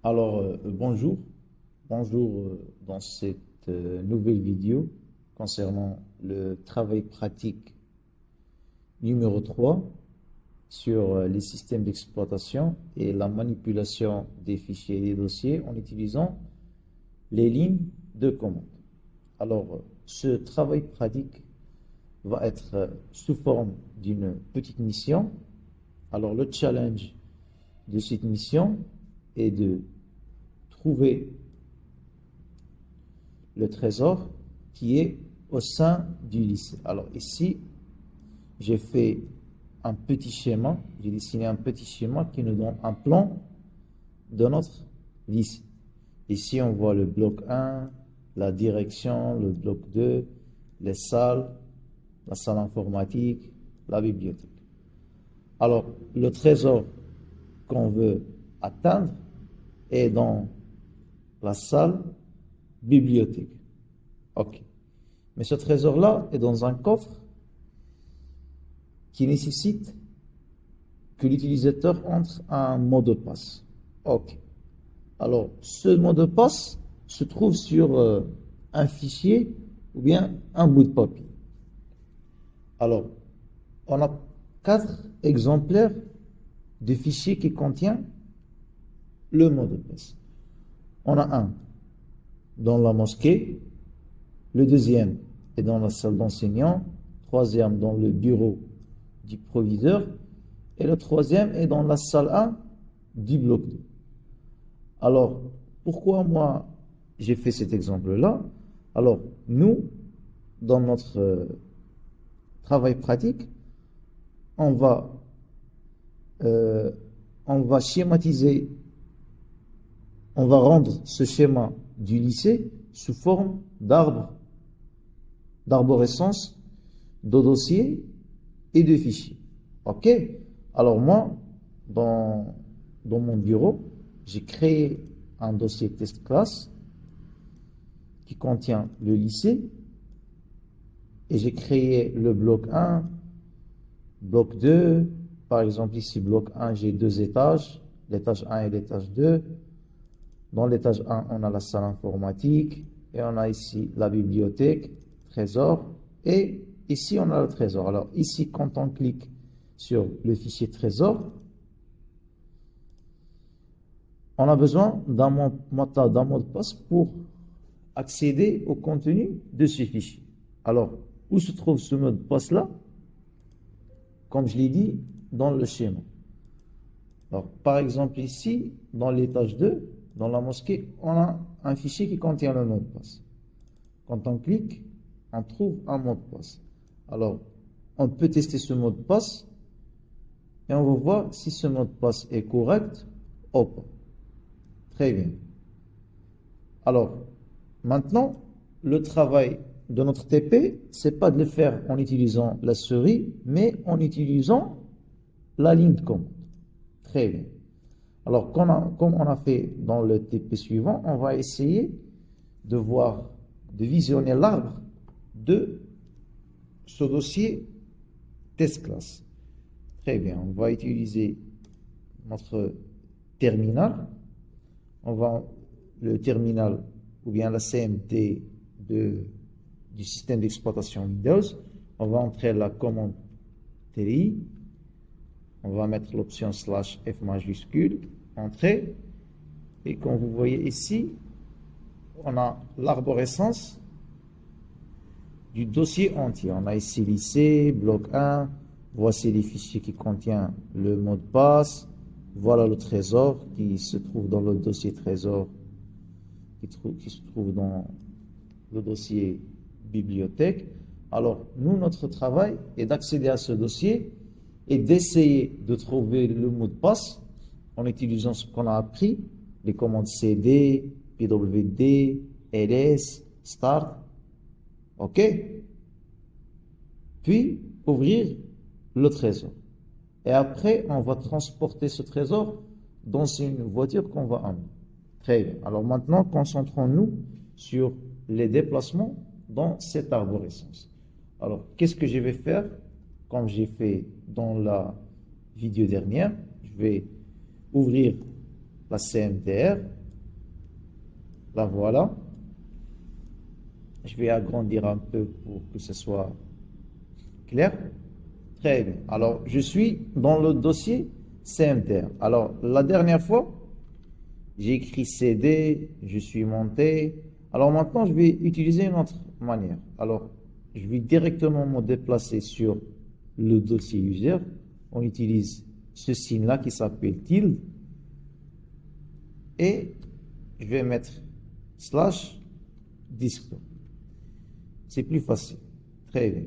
Bonjour. Dans cette nouvelle vidéo concernant le travail pratique numéro 3 sur les systèmes d'exploitation et la manipulation des fichiers et des dossiers en utilisant les lignes de commande. Ce travail pratique va être sous forme d'une petite mission. Le challenge de cette mission est de trouver le trésor qui est au sein du lycée. Ici, j'ai fait un petit schéma, j'ai dessiné un petit schéma qui nous donne un plan de notre lycée. Ici, on voit le bloc 1, la direction, le bloc 2, les salles, la salle informatique, la bibliothèque. Le trésor qu'on veut atteindre est dans la salle bibliothèque. Ok. Mais ce trésor-là est dans un coffre qui nécessite que l'utilisateur entre un mot de passe. Ok. Ce mot de passe se trouve sur un fichier ou bien un bout de papier. On a 4 exemplaires de fichiers qui contient le mot de passe. On a un dans la mosquée, le deuxième est dans la salle d'enseignant, troisième dans le bureau du proviseur et le troisième est dans la salle 1 du bloc 2. Pourquoi moi j'ai fait cet exemple-là? Nous, dans notre travail pratique, on va schématiser, on va rendre ce schéma du lycée sous forme d'arborescence, de dossiers et de fichiers. Ok? Moi, dans mon bureau, j'ai créé un dossier test classe qui contient le lycée et j'ai créé le bloc 1, bloc 2, par exemple ici bloc 1 j'ai 2 étages, l'étage 1 et l'étage 2. Dans l'étage 1 on a la salle informatique et on a ici la bibliothèque, trésor et ici on a le trésor. Ici quand on clique sur le fichier trésor, on a besoin d'un mot de passe pour accéder au contenu de ce fichier. Où se trouve ce mot de passe là? Comme je l'ai dit, dans le schéma. Par exemple, ici, dans l'étage 2, dans la mosquée, on a un fichier qui contient le mot de passe. Quand on clique, on trouve un mot de passe. On peut tester ce mot de passe et on va voir si ce mot de passe est correct ou pas. Très bien. Maintenant, le travail de notre TP, c'est pas de le faire en utilisant la souris, mais en utilisant la ligne de commande. Très bien. Comme on a fait dans le TP suivant, on va essayer de visionner l'arbre de ce dossier test class. Très bien. On va utiliser notre terminal. Le terminal ou bien la CMD du système d'exploitation Windows. On va entrer la commande TI. On va mettre l'option /F majuscule, entrer. Et comme vous voyez ici, on a l'arborescence du dossier entier. On a ici lycée, bloc 1. Voici les fichiers qui contiennent le mot de passe. Voilà le trésor qui se trouve dans le dossier trésor, qui se trouve dans le dossier bibliothèque. Nous, notre travail est d'accéder à ce dossier et d'essayer de trouver le mot de passe en utilisant ce qu'on a appris, les commandes cd, pwd, ls, start. Ok? Puis, ouvrir le trésor. Et après, on va transporter ce trésor dans une voiture qu'on va amener. Très bien. Maintenant, concentrons-nous sur les déplacements dans cette arborescence. Qu'est-ce que je vais faire? Comme j'ai fait dans la vidéo dernière, je vais ouvrir la CMDR. La voilà. Je vais agrandir un peu pour que ce soit clair. Très bien. Alors, je suis dans le dossier CMDR. Alors, la dernière fois, j'ai écrit CD, je suis monté. Alors maintenant, je vais utiliser une autre manière. Alors, je vais directement me déplacer sur le dossier user. On utilise ce signe-là qui s'appelle tilde. Et je vais mettre slash desktop. C'est plus facile. Très bien.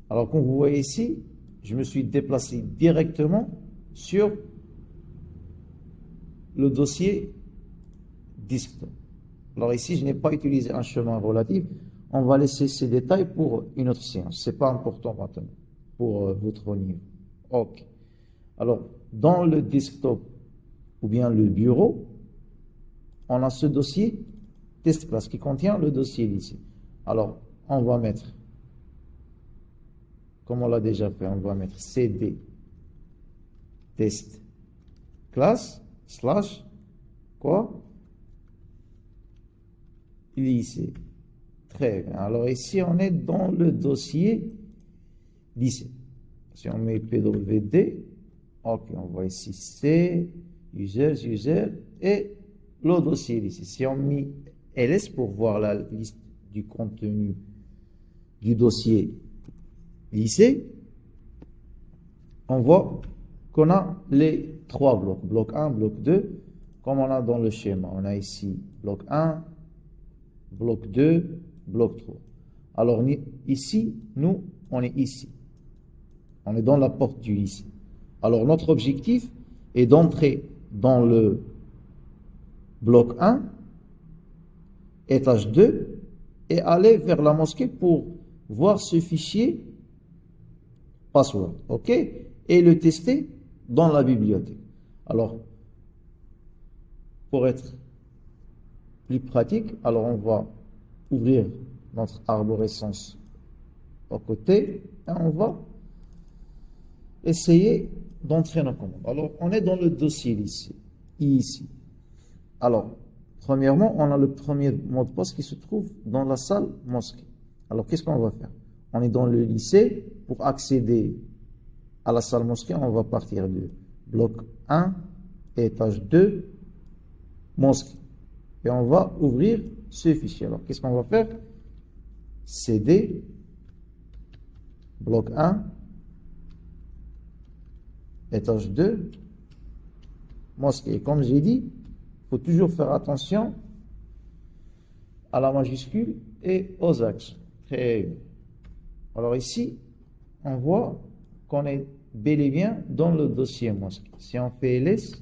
Alors, comme vous voyez ici, je me suis déplacé directement sur le dossier desktop. Alors ici, je n'ai pas utilisé un chemin relatif. On va laisser ces détails pour une autre séance. Ce n'est pas important maintenant pour votre niveau. OK. Alors, dans le desktop ou bien le bureau, on a ce dossier test class qui contient le dossier lycée. Alors, on va mettre, comme on l'a déjà fait, on va mettre cd test class slash quoi lycée. Très bien. Alors ici, on est dans le dossier lycée. Si on met pwd, ok, on voit ici c, user, et le dossier lycée. Si on met ls pour voir la liste du contenu du dossier lycée, on voit qu'on a les trois blocs. Bloc 1, bloc 2, comme on a dans le schéma. On a ici bloc 1, bloc 2, bloc 3. Alors ici, nous, on est ici. On est dans la porte du lycée. Alors notre objectif est d'entrer dans le bloc 1, étage 2, et aller vers la mosquée pour voir ce fichier password. OK? Et le tester dans la bibliothèque. Alors, pour être plus pratique, alors on va ouvrir notre arborescence au côté et on va essayer d'entrer nos commandes. Alors, on est dans le dossier ici. Alors, premièrement, on a le premier mot de passe qui se trouve dans la salle mosquée. Alors, qu'est-ce qu'on va faire? On est dans le lycée. Pour accéder à la salle mosquée, on va partir de bloc 1, étage 2, mosquée. Et on va ouvrir ce fichier. Alors, qu'est-ce qu'on va faire? cd, bloc 1, étage 2, mosquée. Et comme j'ai dit, il faut toujours faire attention à la majuscule et aux axes. Très bien. Alors ici, on voit qu'on est bel et bien dans le dossier mosquée. Si on fait ls,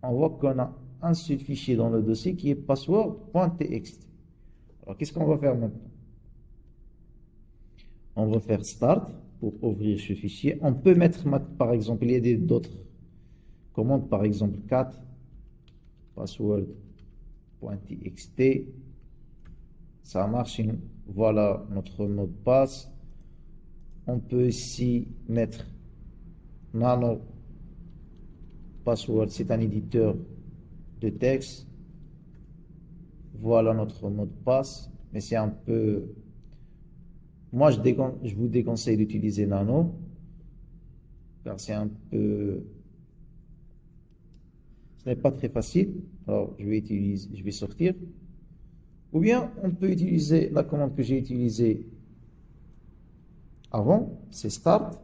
on voit qu'on a un seul fichier dans le dossier qui est password.txt. Alors, qu'est-ce qu'on va faire maintenant? On va faire start pour ouvrir ce fichier. On peut mettre, par exemple, il y a d'autres commandes, par exemple, cat password.txt. Ça marche. Voilà notre mot de passe. On peut ici mettre nano password, c'est un éditeur de texte. Voilà notre mot de passe, mais c'est un peu... Moi, je vous déconseille d'utiliser nano, car c'est un peu... Ce n'est pas très facile. Alors, je vais sortir. Ou bien, on peut utiliser la commande que j'ai utilisée avant, c'est start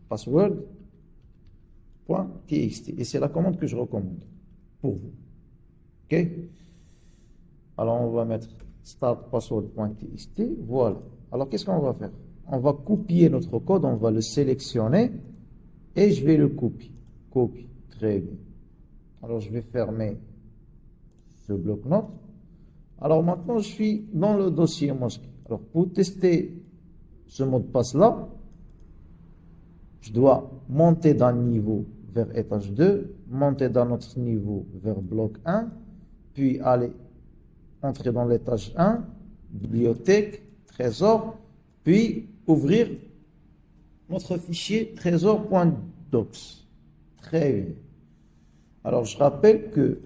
password.txt. Et c'est la commande que je recommande pour vous. OK? Alors, on va mettre start password.txt. Voilà. Alors, qu'est-ce qu'on va faire? On va copier notre code, on va le sélectionner et je vais le copier. Copie. Très bien. Alors, je vais fermer ce bloc-notes. Alors, maintenant, je suis dans le dossier mosquée. Alors, pour tester ce mot de passe-là, je dois monter d'un niveau vers étage 2, monter d'un autre niveau vers bloc 1, puis aller entrer dans l'étage 1, bibliothèque, trésor, puis ouvrir notre fichier trésor.docs. Très bien. Alors, je rappelle que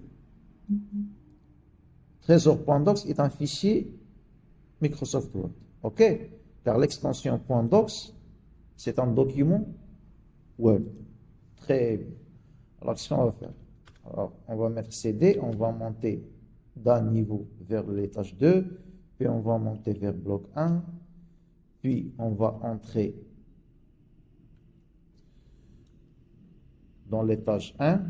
trésor.docs est un fichier Microsoft Word. OK? Car l'extension .docs, c'est un document Word. Très bien. Alors, qu'est-ce qu'on va faire? Alors, on va mettre CD, on va monter d'un niveau vers l'étage 2, puis on va monter vers bloc 1, puis on va entrer dans l'étage 1,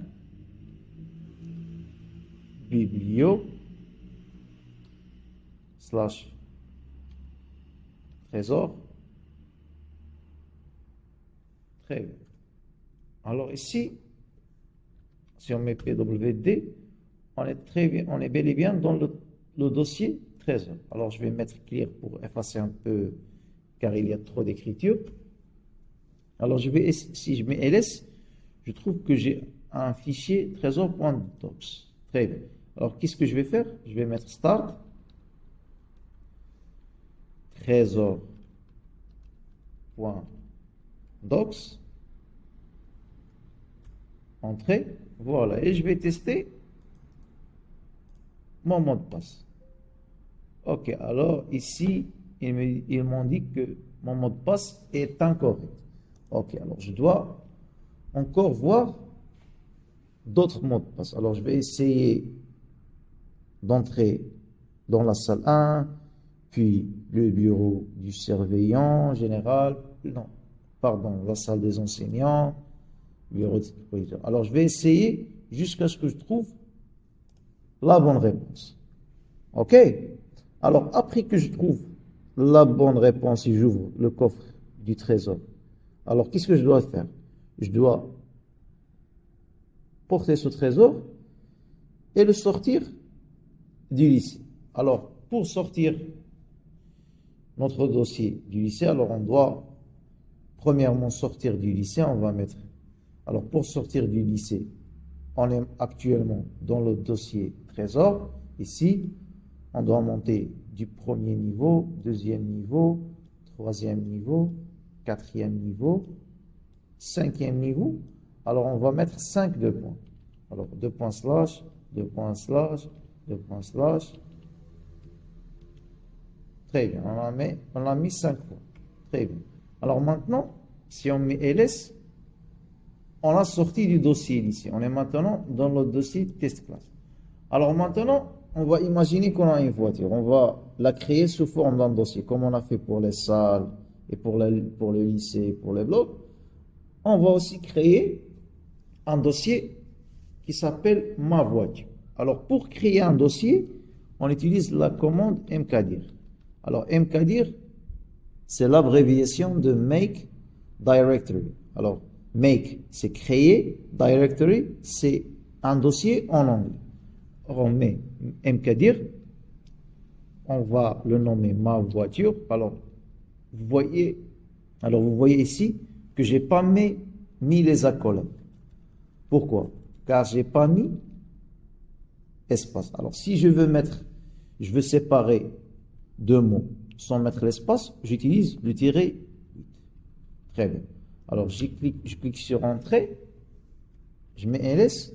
biblio, slash trésor. Très bien. Alors ici, si on met PWD, on est très bien, on est bel et bien dans le dossier trésor. Alors je vais mettre clear pour effacer un peu, car il y a trop d'écriture. Alors si je mets ls, je trouve que j'ai un fichier trésor.docs. Très bien. Alors qu'est-ce que je vais faire? Je vais mettre start trésor.docs, entrée, voilà, et je vais tester mon mot de passe. Ok, alors ici, ils m'ont dit que mon mot de passe est incorrect. Ok, alors je dois encore voir d'autres mots de passe. Alors je vais essayer d'entrer dans la salle 1, puis le bureau du surveillant général, non, pardon, la salle des enseignants, bureau de sécurité. Alors je vais essayer jusqu'à ce que je trouve la bonne réponse. Ok? Alors après que je trouve la bonne réponse et j'ouvre le coffre du trésor, alors qu'est-ce que je dois faire? Je dois porter ce trésor et le sortir du lycée. Alors pour sortir notre dossier du lycée, alors on doit premièrement sortir du lycée, on va mettre, alors pour sortir du lycée, on est actuellement dans le dossier trésor, ici, on doit monter du premier niveau, deuxième niveau, troisième niveau, quatrième niveau, cinquième niveau, alors on va mettre 5 2 points, alors 2 points slash, 2 points slash, 2 points slash. Très bien, on a mis 5 points. Très bien. Alors maintenant, si on met ls, on a sorti du dossier ici. On est maintenant dans le dossier test class. Alors maintenant, on va imaginer qu'on a une voiture. On va la créer sous forme d'un dossier, comme on a fait pour les salles et pour le lycée, pour les blocs. On va aussi créer un dossier qui s'appelle ma voiture. Alors pour créer un dossier, on utilise la commande mkdir. Alors, mkdir, c'est l'abréviation de make directory. Alors, make, c'est créer, directory, c'est un dossier en anglais. Alors, on met mkdir, on va le nommer ma voiture. Alors, vous voyez ici que j'ai pas mis les accolades. Pourquoi? Car j'ai pas mis espace. Alors, si je veux séparer deux mots sans mettre l'espace, j'utilise le tiret 8. Très bien. Alors, je clique sur Entrée, je mets ls,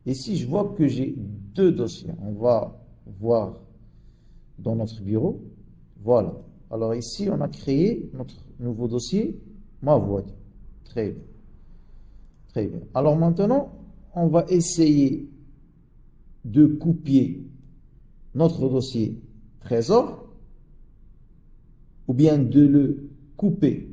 et si je vois que j'ai deux dossiers, on va voir dans notre bureau, voilà. Alors ici, on a créé notre nouveau dossier, ma voiture. Très bien. Très bien. Alors maintenant, on va essayer de copier notre dossier trésor, ou bien de le couper.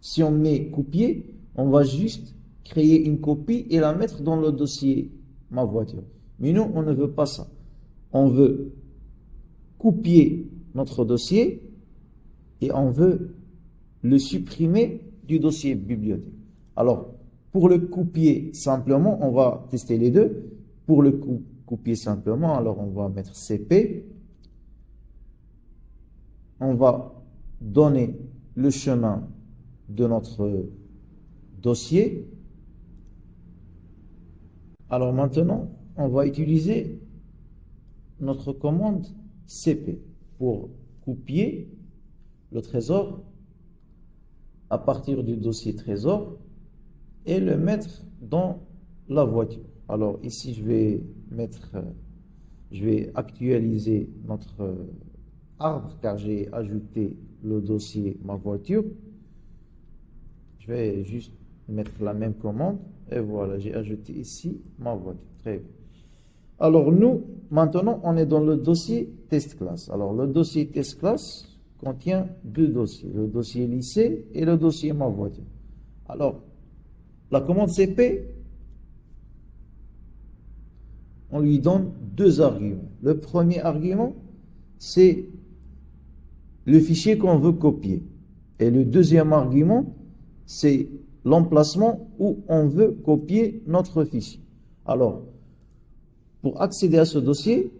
Si on met copier, on va juste créer une copie et la mettre dans le dossier ma voiture. Mais nous, on ne veut pas ça. On veut copier notre dossier et on veut le supprimer du dossier bibliothèque. Alors, pour le copier simplement, on va tester les deux. Pour le copier simplement, alors on va mettre CP. On va donner le chemin de notre dossier. Alors maintenant, on va utiliser notre commande CP pour copier le trésor à partir du dossier trésor et le mettre dans la voiture. Alors ici, je vais actualiser notre arbre car j'ai ajouté le dossier ma voiture. Je vais juste mettre la même commande et voilà, j'ai ajouté ici ma voiture. Très bien. Alors nous, maintenant, on est dans le dossier test class. Alors le dossier test class contient deux dossiers, le dossier lycée et le dossier ma voiture. Alors, la commande CP, on lui donne deux arguments. Le premier argument, c'est le fichier qu'on veut copier. Et le deuxième argument, c'est l'emplacement où on veut copier notre fichier. Alors, pour accéder à ce dossier,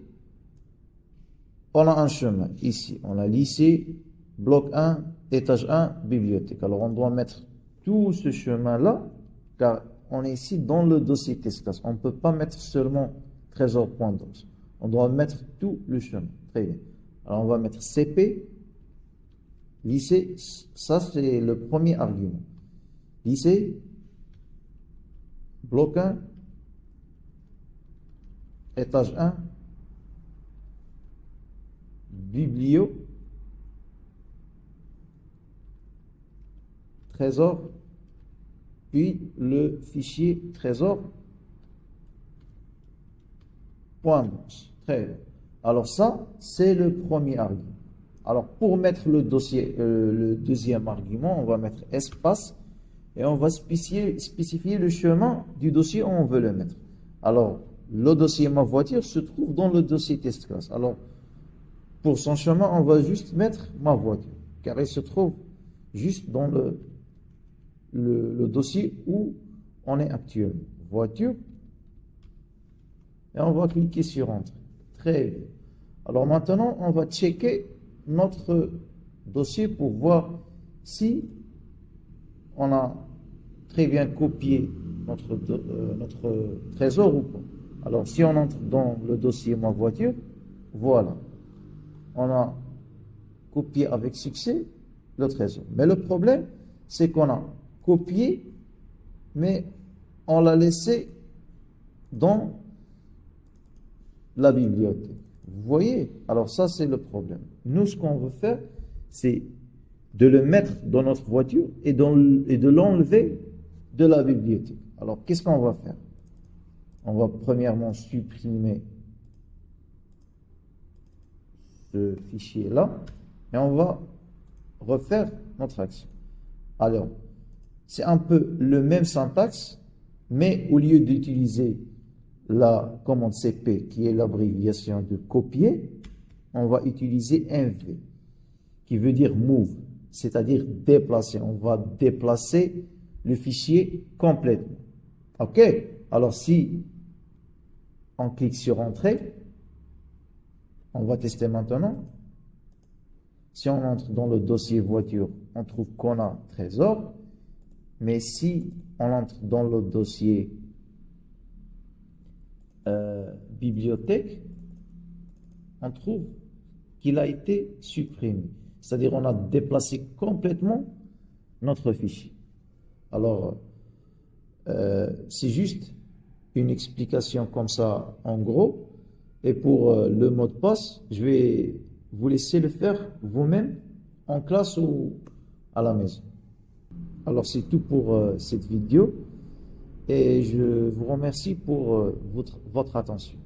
on a un chemin. Ici, on a lycée, bloc 1, étage 1, bibliothèque. Alors, on doit mettre tout ce chemin-là, car on est ici dans le dossier test class. On ne peut pas mettre seulement trésor.docs. On doit mettre tout le chemin. Très bien. Alors, on va mettre CP, lycée, ça c'est le premier argument. Lycée, bloc 1, étage 1, biblio, trésor, puis le fichier trésor.docs. Très bien. Alors ça, c'est le premier argument. Alors pour mettre le dossier, le deuxième argument, on va mettre espace et on va spécifier le chemin du dossier où on veut le mettre. Alors le dossier ma voiture se trouve dans le dossier test class. Alors pour son chemin, on va juste mettre ma voiture, car il se trouve juste dans le dossier où on est actuellement. Voiture. Et on va cliquer sur Entrée. Très bien. Alors maintenant, on va checker notre dossier pour voir si on a très bien copié notre trésor ou pas. Alors si on entre dans le dossier ma voiture, voilà. On a copié avec succès le trésor. Mais le problème, c'est qu'on a copié, mais on l'a laissé dans la bibliothèque. Vous voyez? Alors ça, c'est le problème. Nous, ce qu'on veut faire, c'est de le mettre dans notre voiture et de l'enlever de la bibliothèque. Alors, qu'est-ce qu'on va faire? On va premièrement supprimer ce fichier-là et on va refaire notre action. Alors, c'est un peu le même syntaxe, mais au lieu d'utiliser la commande CP, qui est l'abréviation de copier, on va utiliser MV, qui veut dire move, c'est-à-dire déplacer. On va déplacer le fichier complètement. OK? Alors, si on clique sur Entrée, on va tester maintenant. Si on entre dans le dossier voiture, on trouve qu'on a trésor. Mais si on entre dans le dossier bibliothèque, on trouve qu'il a été supprimé. C'est-à-dire on a déplacé complètement notre fichier. Alors, c'est juste une explication comme ça en gros. Et pour le mot de passe, je vais vous laisser le faire vous-même en classe ou à la maison. Alors c'est tout pour cette vidéo et je vous remercie pour votre attention.